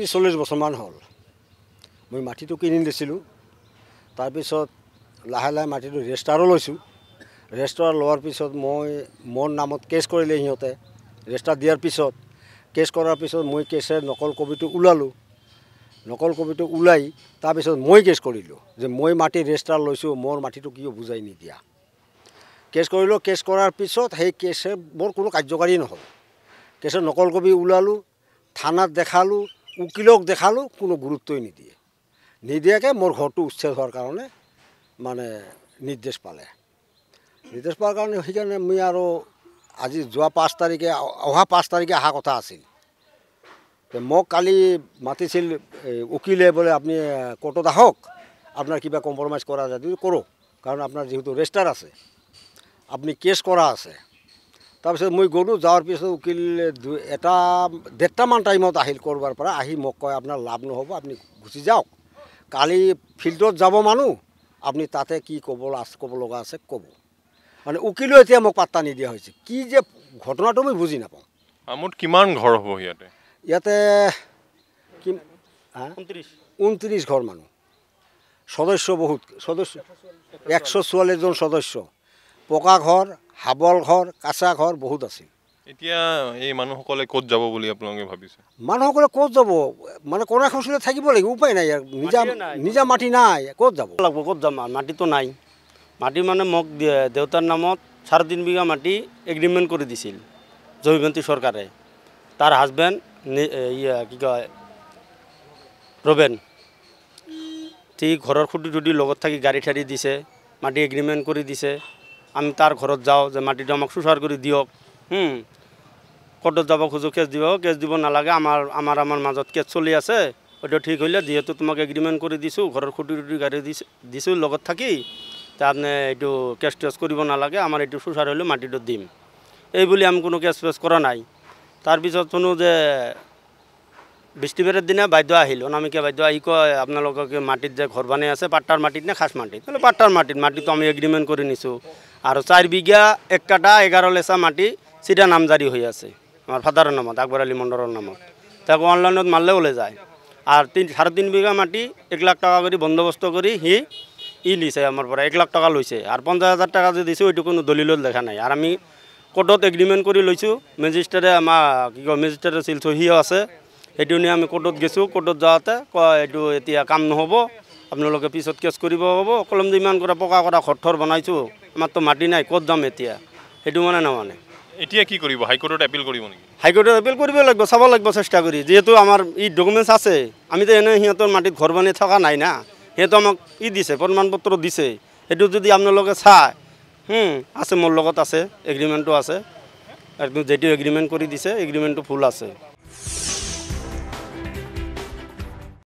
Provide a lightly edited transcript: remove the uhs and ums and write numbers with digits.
35-40 বছৰমান হ'ল মই মাটিটো কিনি দিছিলোঁ। তাৰপিছত লাহে লাহে মাটিটো ৰেজিষ্টাৰো লৈছোঁ। ৰেজিষ্টাৰ লোৱাৰ পিছত মই মোৰ নামত কেছ কৰিলে সিহঁতে। ৰেজিষ্টাৰ দিয়াৰ পিছত কেছ কৰাৰ পিছত মই কেছে নকল কপিটো ওলালোঁ। নকল কপিটো ওলাই তাৰপিছত মই কেছ কৰিলোঁ যে মই মাটি ৰেজিষ্টাৰ লৈছোঁ, মোৰ মাটিটো কিয় বুজাই নিদিয়া। কেছ কৰিলোঁ। কেছ কৰাৰ পিছত সেই কেছে মোৰ কোনো কাৰ্যকাৰী নহ'ল। কেছৰ নকল কপি ওলালোঁ, থানাত দেখালোঁ, উকিলক দেখালোঁ, কোনো গুৰুত্বই নিদিয়াকৈ মোৰ ঘৰটো উচ্ছেদ হোৱাৰ কাৰণে মানে নিৰ্দেশ পালে। নিৰ্দেশ পোৱাৰ কাৰণে সেইকাৰণে মই আৰু আজি যোৱা 5 তাৰিখে অহা 5 তাৰিখে অহা কথা আছিল। মোক কালি মাতিছিল উকিলে, বোলে আপুনি কোৰ্টত আহক, আপোনাৰ কিবা কম্প্ৰমাইজ কৰা যদি কৰক, কাৰণ আপোনাৰ যিহেতু ৰেজিষ্টাৰ আছে, আপুনি কেছ কৰা আছে। তাৰপিছত মই গ'লোঁ। যোৱাৰ পিছত উকিল 1:30মান টাইমত আহিল কৰবাৰ পৰা, আহি মোক কয় আপোনাৰ লাভ নহ'ব, আপুনি গুচি যাওক, কালি ফিল্ডত যাব মানুহ, আপুনি তাতে কি ক'ব লগা আছে ক'ব। মানে উকিলেও এতিয়া মোক পাত্তা নিদিয়া হৈছে। কি যে ঘটনাটো মই বুজি নাপাওঁ। মুঠ কিমান ঘৰ হ'ব ইয়াতে? ইয়াতে 29 ঘৰ মানুহ, সদস্য বহুত, সদস্য 144 জন সদস্য। পকা ঘৰ, হাবল ঘৰ, কাঁচা ঘৰ বহুত আছিল। এতিয়া এই মানুহসকলে ক'ত যাব বুলি আপোনালোকে ভাবিছে? মানুহসকলে ক'ত যাব, মানে কোনে খোচলে থাকিব লাগিব, উপায় নাই। নিজা মাটি নাই, ক'ত যাব লাগব, ক'ত যাম? মাটিতো নাই। মাটি মানে মোক দেউতাৰ নামত 3.5 বিঘা মাটি এগ্ৰিমেণ্ট কৰি দিছিল জয়মতী চৰকাৰে। তাৰ হাজবেণ্ড কি কয় ৰবেন, ঠিক ঘৰৰ খুঁটি টুটি লগত থাকি গাড়ী ঠাড়ি দিছে, মাটি এগ্ৰিমেণ্ট কৰি দিছে। আমি তাৰ ঘৰত যাওঁ যে মাটিটো আমাক চুচাৰ কৰি দিয়ক। কোৰ্টত যাব খোজোঁ, কেছ দিব নালাগে, আমাৰ মাজত কেছ চলি আছে, এইটো ঠিক হ'লে যিহেতু তোমাক এগ্ৰিমেণ্ট কৰি দিছোঁ, ঘৰৰ খুঁটি টুটি গাড়ী দিছোঁ লগত থাকি, তাৰমানে এইটো কেছ টেছ কৰিব নালাগে, আমাৰ এইটো চুচাৰ হ'লেও মাটিটো দিম। এই বুলি আমি কোনো কেছ ফেছ কৰা নাই। তাৰপিছত শুনো যে বৃষ্টিবাৰৰ দিনা বাইদেউ আহিল, অনামিকা বাইদেউ আহি কয় আপোনালোকে মাটিত যে ঘৰ বনাই আছে পাট্টাৰ মাটিত নে খাছ মাটিত? বোলে পাট্টাৰ মাটিটো আমি এগ্ৰিমেণ্ট কৰি নিছোঁ। আৰু 4 বিঘা 1 কাঠা 11 লেচা মাটি চিধা নামজাৰি হৈ আছে আমাৰ ফাদাৰৰ নামত, আকবৰ আলী মণ্ডলৰ নামত। তাক অনলাইনত মাৰলে ওলাই যায়। আৰু 3.5 বিঘা মাটি 1 লাখ টাকা কৰি বন্দোবস্ত কৰি সি লিছে আমাৰ পৰা, 1 লাখ টাকা লৈছে। আৰু 50,000 টাকা যে দিছোঁ এইটো কোনো দলিলত লেখা নাই। আৰু আমি কোৰ্টত এগ্ৰিমেণ্ট কৰি লৈছোঁ, মেজিষ্ট্ৰেটে আমাৰ কি কয় মেজিষ্ট্ৰেটে চিল চহীও আছে। সেইটো নিয়ে আমি কোৰ্টত গৈছোঁ। কোৰ্টত যাওঁতে কয় এইটো এতিয়া কাম নহ'ব, আপোনালোকে পিছত কেছ কৰিব হ'ব। কলম যে ইমান কৰা পকা কৰা ঘৰ বনাইছোঁ, আমাৰতো মাটি নাই, ক'ত যাম এতিয়া? সেইটো মানে নামানে। এতিয়া কি কৰিব? হাইকোৰ্টত এপিল কৰিব নেকি? হাইকোৰ্টত এপিল কৰিব লাগিব, চাব লাগিব চেষ্টা কৰি। যিহেতু আমাৰ ডকুমেণ্টছ আছে, আমিতো এনেই সিহঁতৰ মাটিত ঘৰ বনাই থকা নাই না। সিহঁতে আমাক দিছে, প্ৰমাণ পত্ৰ দিছে। সেইটো যদি আপোনালোকে চায়, আছে মোৰ লগত আছে, এগ্ৰিমেণ্টটো আছে। যিটো এগ্ৰিমেণ্ট কৰি দিছে এগ্ৰিমেণ্টটো ফুল আছে।